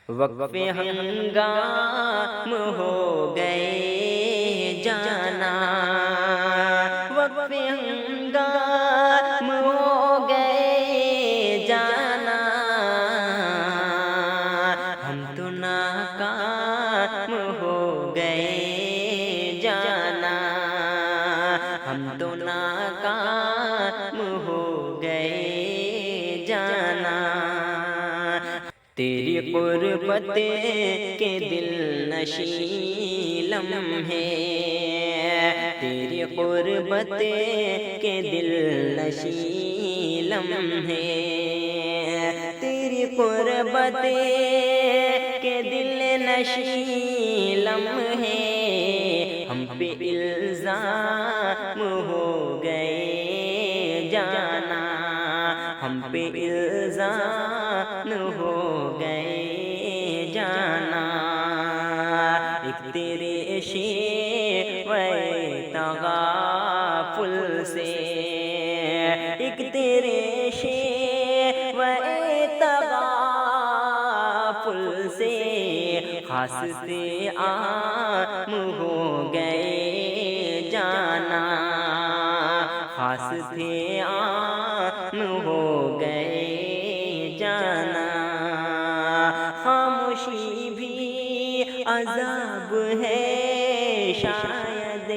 وقف ہنگام ہو گئے جانا، وقف ہنگام ہو گئے جانا، ہم تو ناکام ہو گئے جانا، ہم تو ناکام ہو گئے جانا۔ تیری قربت کے دل نشیں لمحے، تیری قربت کے دل نشیں لمحے، تیری قربت کے دل نشیں لمحے، ہم پہ الزام ہو گئے جانا، ہم پہ الزام ہو گئے جانا۔ ایک تیرے شیوے تغافل سے، ایک تیرے شیوے تغافل سے، خاصتے عام ہو گئے جانا، خاصتے عام ہو گئے جانا۔ خاموشی بھی عذاب ہے شاید،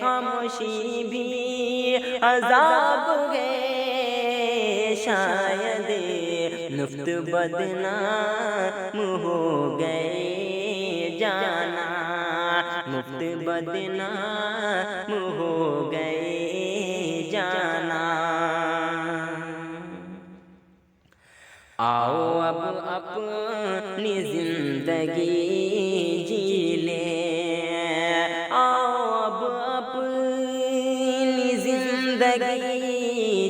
خاموشی بھی عذاب ہے شاید، نفت بدنام ہو گئے جانا، مفت بدنام ہو گئے جانا۔ آؤ اب اپنی زندگی جی لیں، آؤ اب اپنی زندگی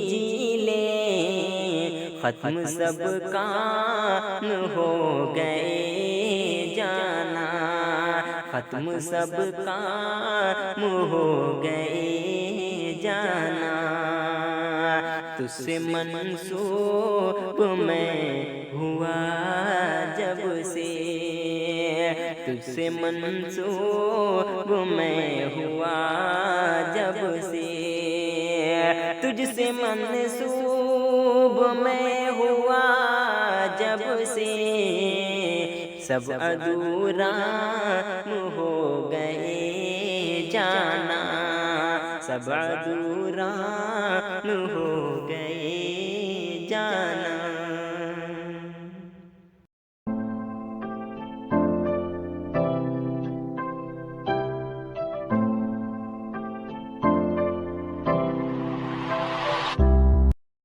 جی لیں، ختم سب کام ہو گئے جانا، ختم سب کام ہو گئے جانا۔ تجھ سے منسوب میں ہوا جب سے، تجھ سے منسوب میں ہوا جب سے، تجھ سے منسوب میں ہوا جب سے، سب ادھورا ہو گئے جانا، سب ادھورا ہو گئے